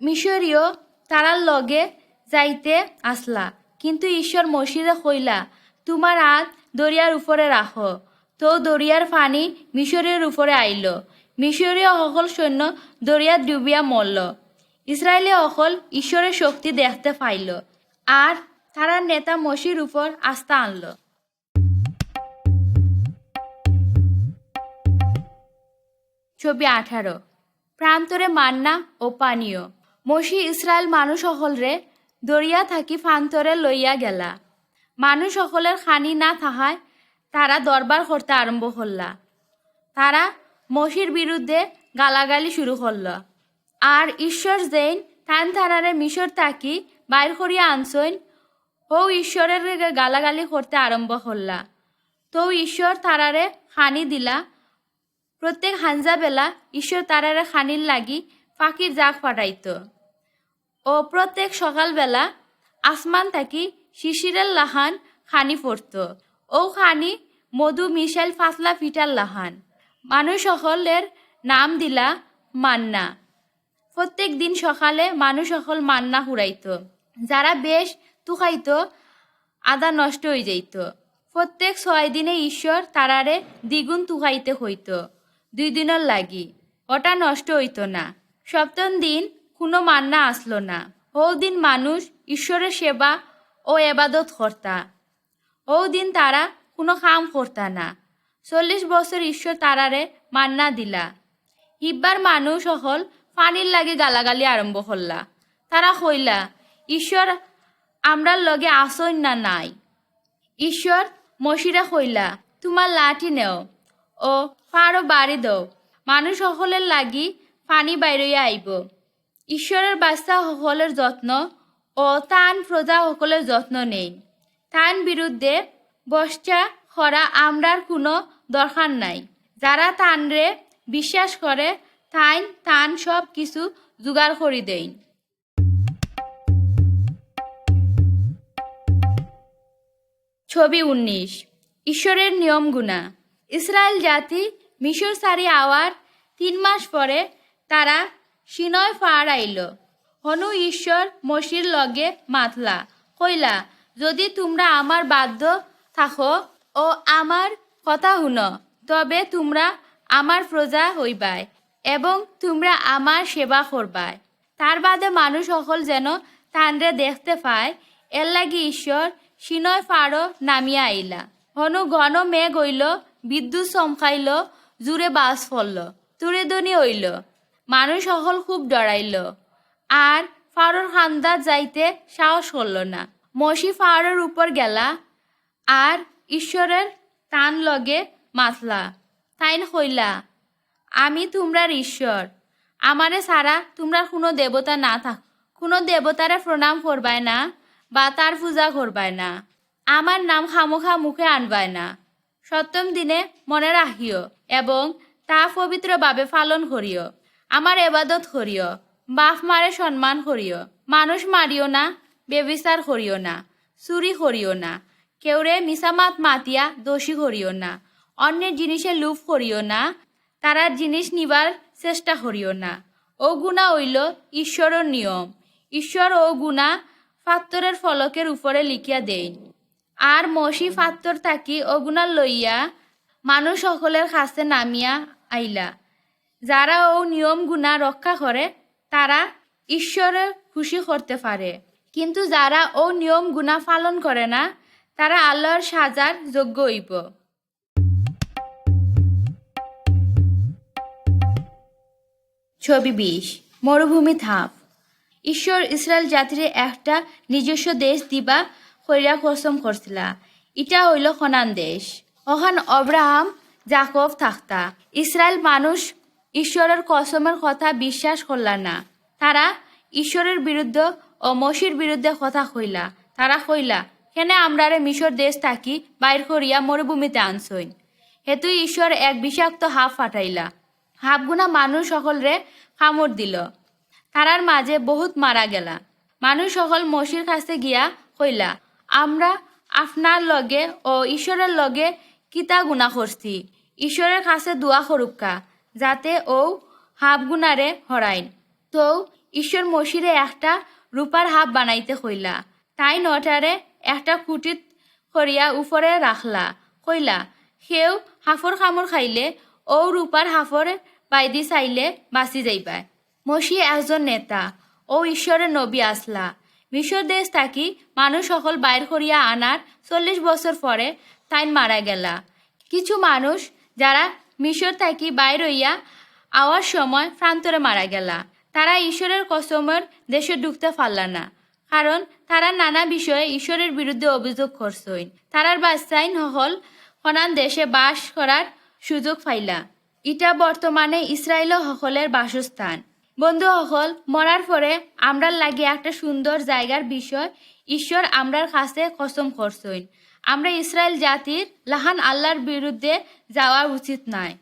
মিশরীয় তারার লগে যাইতে আসলা, কিন্তু ঈশ্বর মসিরে কইলা তোমার হাত দরিয়ার উপরে রাখো। তো দরিয়ার পানি মিশরীয় উপরে আইল। মিশরীয় সকল সৈন্য দরিয়ার ডুবিয়া মরল। ইসরায়েলি সকল ঈশ্বরের শক্তি দেখতে পাইল আর তারার নেতা মসির উপর আস্থা আনল। ছবি 18 প্রান্তরে মান্না ও পানীয়। মসি ইসরায়েল মানুষ সকলরে দরিয়া থাকি প্রান্তরে লইয়া গেলা। মানুষ সকলের খানি না থাকায় তারা দরবার করতে আরম্ভ করলা। তারা মসির বিরুদ্ধে গালাগালি শুরু করল। আর ঈশ্বর যেইন তান তারারে মিশর থাকি বাইর করিয়া আনছইন ও ঈশ্বরের গালাগালি করতে আরম্ভ করলা। তো ঈশ্বর তারারে খানি দিলা। প্রত্যেক হাঞ্জা বেলা ঈশ্বর তারারে খানির লাগি পাখির জাগ পাঠাইত ও প্রত্যেক সকালবেলা আসমান থাকি শিশিরের লাহান খানি পড়ত ও খানি মধু মিশাইল ফাসলা পিঠার লাহান। মানুষ সকলের নাম দিলা মান্না। প্রত্যেক দিন সকালে মানুষ সকল মান্না হুড়াইত। যারা বেশ তুখাইত আদা নষ্ট হয়ে যাইত। প্রত্যেক 6 দিনে ঈশ্বর তারারে দ্বিগুণ তুখাইতে হইত 2 দিনের লাগি, ওটা নষ্ট হইত না। সপ্তম দিন কোনো মান্না আসলো না। ও দিন মানুষ ঈশ্বরের সেবা ও এবাদত কর্তা ও দিন তারা কোনো কাম করতা না। 40 বছর ঈশ্বর তারারে মান্না দিলা। হিব্বার মানুষ সকল পানির লাগে গালাগালি আরম্ভ করলা। তারা কইলা, ঈশ্বর আমরার লগে আসইন না নাই। ঈশ্বর মসিরা কইলা, তোমার লাঠি নেও ও ফাড়ো বাড়ি দাও, মানুষ সকলের লাগি পানি বাইরইয়া আইব। ঈশ্বরের বাচ্চা সকলের যত্ন ও তান প্রজা সকলের যত্ন নেই। তান বিরুদ্ধে বর্ষা করা আমরার কোনো দরকার নাই। যারা তানরে বিশ্বাস করে তান সব কিছু জোগাড় করি দেয়। ছবি 19। ঈশ্বরের নিয়মগুনা। ইসরায়েল জাতি মিশর সারি আওয়ার 3 মাস পরে তারা সিনয় পাহাড় আইল। হনু ঈশ্বর মসির লগে মাতলা, কইলা, যদি তোমরা আমার বাধ্য থাকো ও আমার কথা শুনো, তবে তোমরা আমার প্রজা হইবাই এবং তোমরা আমার সেবা করবাই। তার বাদে মানুষ সকল যেন তানরে দেখতে পায়, এর লাগি ঈশ্বর সিনয় পাহাড় নামিয়া আইলা। হনু ঘন মেঘ হইল, বিদ্যুৎ চমকাইল, জুড়ে বাস ফলল, তুরেদনি হইল। মানুষ সকল খুব ডরাইল আর ফাড়োর খান্দার যাইতে সাহস করল না। মসি পাহাড়ের উপর গেলা আর ঈশ্বরের তান লগে মাতলা। তাইন কইলা, আমি তোমরার ঈশ্বর, আমারে ছাড়া তোমরা কোনো দেবতা না থাক, কোনো দেবতারে প্রণাম করবায় না বা তার পূজা করবায় না, আমার নাম খামোখা মুখে আনবায় না। সপ্তম দিনে মনে রাখিও এবং তা পবিত্রভাবে পালন করিও। আমার এবাদত করিও, বাপ মারে সম্মান করিও, মানুষ মারিও না, বেবিচার করিও না, চুরি করিও না, কেউরে মিসামাত মাতিয়া দোষী করিও না, অন্যের জিনিসে লোভ করিও না, তারার জিনিস নিবার চেষ্টা করিও না। ও গুণা হইল ঈশ্বরের নিয়ম। ঈশ্বর ও গুণা পাত্তরের ফলকের উপরে লিখিয়া দেন। আর মসি পাত্তর থাকি অগুণা লইয়া মানুষ সকলের কাছে নামিয়া আইলা। যারা ও নিয়ম গুণা রক্ষা করে তারা ঈশ্বরে খুশি করতে পারে, কিন্তু যারা ও নিয়ম গুণা পালন করে না তারা আল্লাহর সাজার যোগ্য হইব। ছবি 20। মরুভূমি ধাপ। ঈশ্বর ইসরায়েল জাতির একটা নিজস্ব দেশ দিবা কইরা কসম করছিলা। এটা হইল খনান দেশ। ওখান অব্রাহাম জাকব থাকতা। ইসরায়েল মানুষ ঈশ্বরের কসমের কথা বিশ্বাস করলা না। তারা ঈশ্বরের বিরুদ্ধে ও মসির বিরুদ্ধে কথা কইলা। তারা কইলা, কেন আমরারে মিশর দেশ থাকি বাইর করিয়া মরুভূমিতে আনছইন। হেতু ঈশ্বর এক বিষাক্ত হাফ ফাটাইলা। হাফগুনা মানুষ সকলরে কামড় দিল। তারার মাঝে বহুত মারা গেলা। মানুষ সকল মসির কাছে গিয়া কইলা, আমরা আপনার লগে ও ঈশ্বরের লগে কিতা গুণা করছি। ঈশ্বরের কাছে দোয়া করুক্কা যাতে ও হাফগুনারে হরাইন। তো ঈশ্বর মসিরে একটা রূপার হাফ বানাইতে কইলা। তাই নটারে একটা কুটিত করিয়া উপরে রাখলা। কইলা, সেও হাফর কামড় খাইলে ও রূপার হাফর বাইদি চাইলে বাঁচি যাইবাই। মসি একজন নেতা ও ঈশ্বরের নবী আসলা। মিশর দেশ থাকি মানুষ সকল বাইর করিয়া আনার 40 বছর পরে তাই মারা গেলা। কিছু মানুষ যারা মিশর থাকি বাইর হইয়া আওয়ার সময় প্রান্তরে মারা গেলা। তারা ঈশ্বরের কসমের দেশে ঢুকতে পারলা না, কারণ তারা নানা বিষয়ে ঈশ্বরের বিরুদ্ধে অভিযোগ করছইন। তারার বাচ্চাইন হল খনান দেশে বাস করার সুযোগ পাইলা। এটা বর্তমানে ইসরায়েল সকলের বাসস্থান। বন্ধু সকল, মরার পরে আমরার লাগে একটা সুন্দর জায়গার বিষয় ঈশ্বর আমরার কাছে কসম করছইন। আমরা ইসরায়েল জাতির লাহান আল্লাহর বিরুদ্ধে যাওয়া উচিত নয়।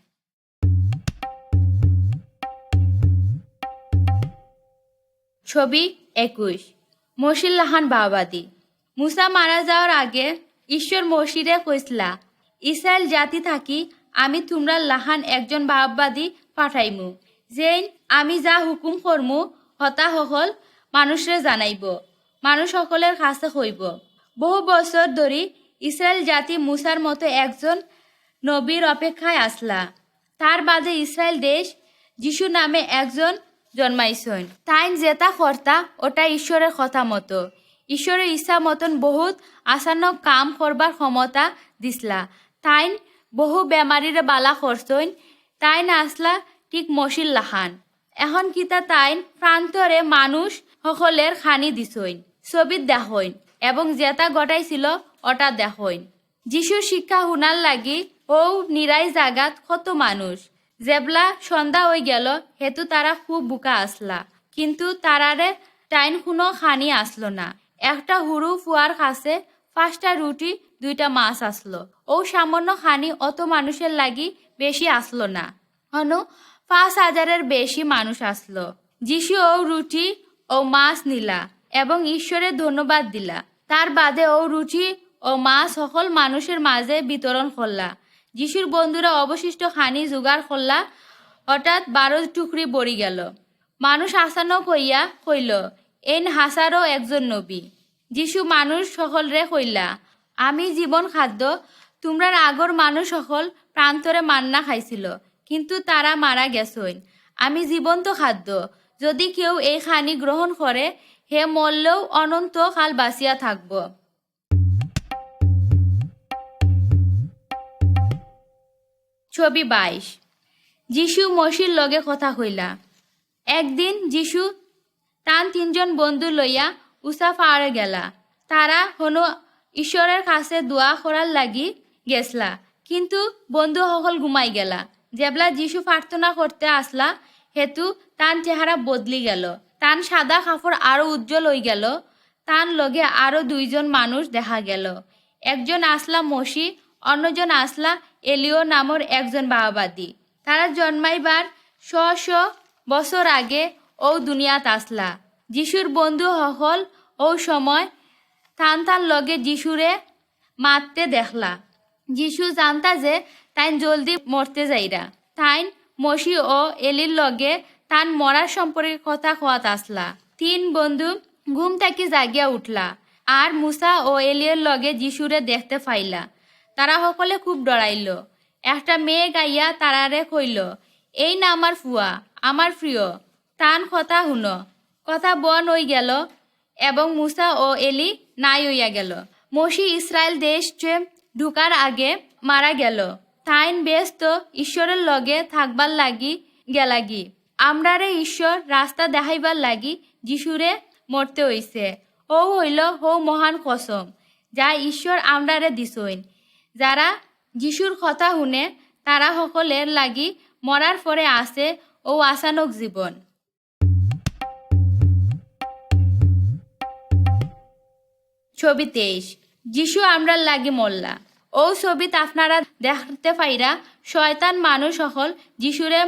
ছবি 21। মসির লাহান বাবাদি। মুসা মারা যাওয়ার আগে ঈশ্বর মসিরে কইসলা, ইসরায়েল জাতি থাকি আমি তোমরা লাহান একজন বাবাদি পাঠাইমু, যেন আমি যা হুকুম করমু হতা সকল মানুষরে জানাইব, মানুষ সকলের কাছে হইব। বহু বছর ধরে ইসরায়েল জাতি মুসার মতো একজন নবীর অপেক্ষায় আসলা। তার বাদে ইসরায়েল দেশ যিশু নামে একজন জন্মাইছেন। তাই যেটা কর্তা ওটা ঈশ্বরের কথা মতো। ঈশ্বরের ইচ্ছা মতন বহুত আসান্ন কাম করবার ক্ষমতা দিসলা। তাইন বহু বেমারিরে বালা করছইন। তাইন আসলা ঠিক মশির লাহান। এখন কিতা তাইন প্রান্তরে মানুষ সকলের খানি দিছইন, ছবিত দেখইন এবং যেটা ঘটাইছিল ওটা দেখইন। যিশুর শিক্ষা শুনার লাগি ও নিরাই জাগাত কত মানুষ। জেবলা সন্ধ্যা হয়ে গেল হেতু তারা খুব বুকা আসলা, কিন্তু তারারে টাইন কোনো খানি আসলো না। একটা হুরু ফুয়ার কাছে 5টা রুটি 2টা মাছ আসলো। ও সামান্য খানি অত মানুষের লাগি বেশি আসলো না। হনু 5,000-এর বেশি মানুষ আসলো। যিশু ও রুটি ও মাছ নিলা এবং ঈশ্বরের ধন্যবাদ দিলা। তার বাদে ও রুটি ও মাছ সকল মানুষের মাঝে বিতরণ করলা। যিশুর বন্ধুরা অবশিষ্ট খানি জোগাড় করলা। হঠাৎ 12 টুকরি বড়ি গেল। মানুষ আসানো কইয়া কইল, এন হাসারও একজন নবী। যিশু মানুষ সকলরে কইলা, আমি জীবন খাদ্য। তোমরার আগর মানুষ সকল প্রান্তরে মান্না খাইছিল, কিন্তু তারা মারা গেছইন। আমি জীবন্ত খাদ্য। যদি কেউ এই খানি গ্রহণ করে, হে মরলেও অনন্ত কাল বাঁচিয়া থাকব। ছবি 22। যিশু মসির লগে কথা কইলা। একদিন যিশু তান 3জন বন্ধু লইয়া উষা পাহাড়ে গেলা। তারা হনু ঈশ্বরের কাছে দোয়া করার লাগি গেছলা, কিন্তু বন্ধু সকল ঘুমাই গেলা। যেবলা যিশু প্রার্থনা করতে আসলা হেতু তান চেহারা বদলি গেল। তান সাদা কাপড় আরো উজ্জ্বল হয়ে গেল। তান লগে আরো 2জন মানুষ দেখা গেল। একজন আসলা মসি, অন্যজন আসলা এলিও নামর একজন বাবাবাদী। তারা জন্মাইবার 100 বছর আগে ও দুনিয়াত আসলা। যিশুর বন্ধু সকল ও সময় তান লগে যিশুরে মারতে দেখলা। যিশু জানতা যে তাইন জলদি মরতে যাইরা। তাইন মসি ও এলির লগে তান মরার সম্পর্কে কথা কোয়াত আসলা। 3 বন্ধু ঘুম থেকে জাগিয়া উঠলা আর মুসা ও এলিয়ের লগে যিশুরে দেখতে পাইলা। তারা সকলে খুব ডরাইল। একটা মেয়ে গাইয়া তারারে কইল, এই না আমার ফুয়া, আমার প্রিয়, তান কথা হুন। কথা বন হয়ে গেল এবং মুসা ও এলি নাই হইয়া গেল। মসি ইসরায়েল দেশ ঢুকার আগে মারা গেল। তাইন ব্যস্ত ঈশ্বরের লগে থাকবার লাগি গেলাগি। আমরারে ঈশ্বর রাস্তা দেখাইবার লাগি যিশুরে মরতে হইছে। ও হইল হো মহান কসম যা ঈশ্বর আমরারে দিছইন। যারা যিশুর কথা শুনে তারা সকলের লাগি মরার পরে আসে ও আসানক জীবন। ছবি 23। যিশু আমরার লাগি মরলা। ও ছবিত আপনারা দেখতে পাইরা শয়তান মানুষ সকল যিশুরে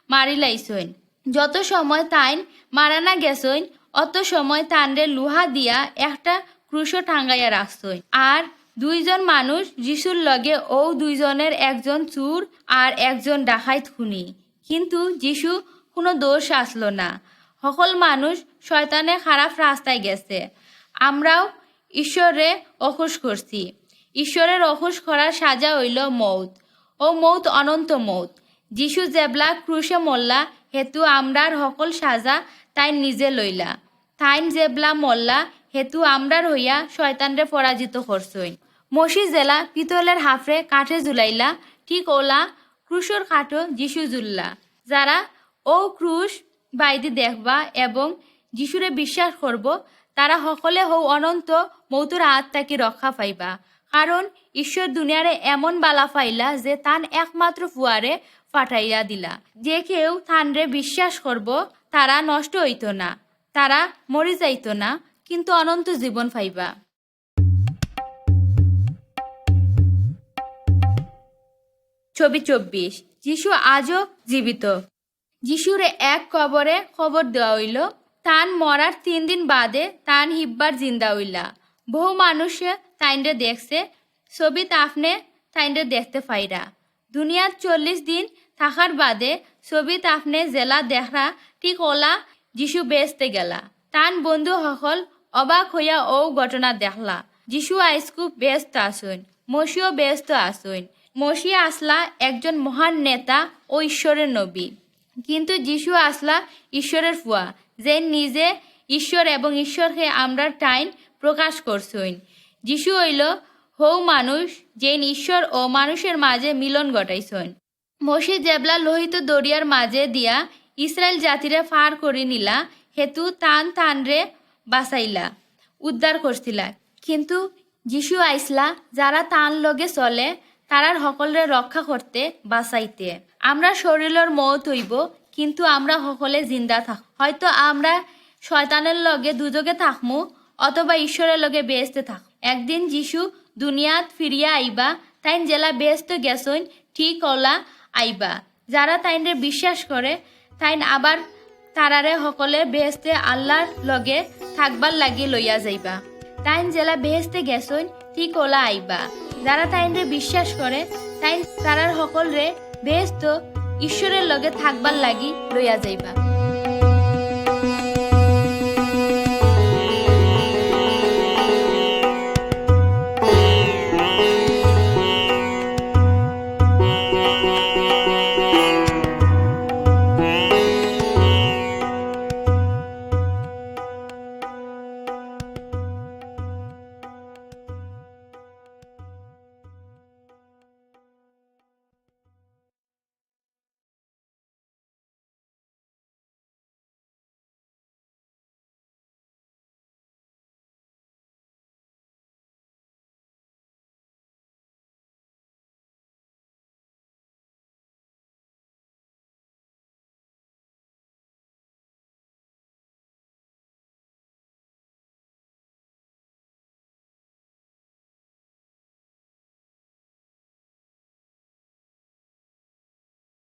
মারিলাইছইন। যত সময় তাইন মারানা গেছইন অত সময় তানরে লোহা দিয়া একটা ক্রুশও টাঙ্গাইয়া রাখছইন। আর 2জন মানুষ যিশুর লগে ও 2জনের একজন চুর আর একজন ডাকাইত খুনি। কিন্তু যিশু কোনো দোষ আসলো না। সকল মানুষ শয়তানের খারাপ রাস্তায় গেছে। আমরাও ঈশ্বরে অখুশ করছি। ঈশ্বরের অখুশ করার সাজা হইল মৌত, ও মৌত অনন্ত মৌত। যিশু জেবলা ক্রুশে মল্লা হেতু আমরার সকল সাজা তাই নিজে লইলা। তাইন জেবলা মল্লা হেতু আমরার হইয়া শয়তানরে পরাজিত করছইন। মসি জেলা পিতলের হাফরে কাঠে ঝুলাইলা, ঠিক ওলা ক্রুশর কাঠও যিশু জুল্লা। যারা ও ক্রুশ বাইদি দেখবা এবং যিশুরে বিশ্বাস করব তারা সকলে হও অনন্ত মৌতুর হাত তাকে রক্ষা পাইবা। কারণ ঈশ্বর দুনিয়ারে এমন বালা পাইলা যে তান একমাত্র ফুয়ারে পাঠাইয়া দিলা। যে কেউ তানরে বিশ্বাস করব তারা নষ্ট হইত না, তারা মরি যাইত না, কিন্তু অনন্ত জীবন পাইবা। ছবি 24। যিশু আজও জীবিত। যিশুরে এক কবরে খবর দেওয়া হইল। তান মরার 3 দিন বাদে তান হিব্বার জিন্দা হইলা। বহু মানুষে তাইনরে দেখছে। ছবিত আপনি তাইনরে দেখতে পাইরা। দুনিয়ার 40 দিন থাকার বাদে ছবিত আপনি জেলা দেখরা ঠিক ওলা যিশু বেসতে গেলা। তান বন্ধু সকল অবাক হইয়া ও ঘটনা দেখলা। যিশু আইসকুপ ব্যস্ত আসুন, মসিও ব্যস্ত আসুন। মসি আসলা একজন মহান নেতা ও ঈশ্বরের নবী, কিন্তু যিশু আসলা ঈশ্বরের ফুয়া, যে নিজে ঈশ্বর এবং ঈশ্বরকে আমরা টাইন প্রকাশ করছইন। যিশু হইল হৌ মানুষ যেন ঈশ্বর ও মানুষের মাঝে মিলন ঘটাইছইন। মসি জেবলা লোহিত দরিয়ার মাঝে দিয়া ইসরায়েল জাতিরে ফার করে নিলা হেতু তান তানরে বাঁচাইলা উদ্ধার করছিলা। কিন্তু যিশু আইসলা যারা তান লগে চলে তারার সকলরে রক্ষা করতে বাঁচাইতে। আমরা শরীরের মৌত হইব কিন্তু আমরা সকলে জিন্দা থাক। হয়তো আমরা শয়তানের লগে দুজকে থাকমু অথবা ঈশ্বরের লগে বেহেস্তে থাক। একদিন যিশু দুনিয়াত ফিরিয়া আইবা তাইন জেলা বেহেস্ত গেছইন ঠিক ওলা আইবা। যারা তাইনরে বিশ্বাস করে তাইন আবার তারারে সকলে বেহেস্তে আল্লাহর লগে থাকবার লাগি লইয়া যাইবা। তাইন জেলা বেহেস্তে গেছইন ঠিক ওলা আইবা। যারা তাইনরে বিশ্বাস করে তাইন তারার সকলরে বেহেস্ত ঈশ্বরের লগে থাকবার লাগি লইয়া যাইবা।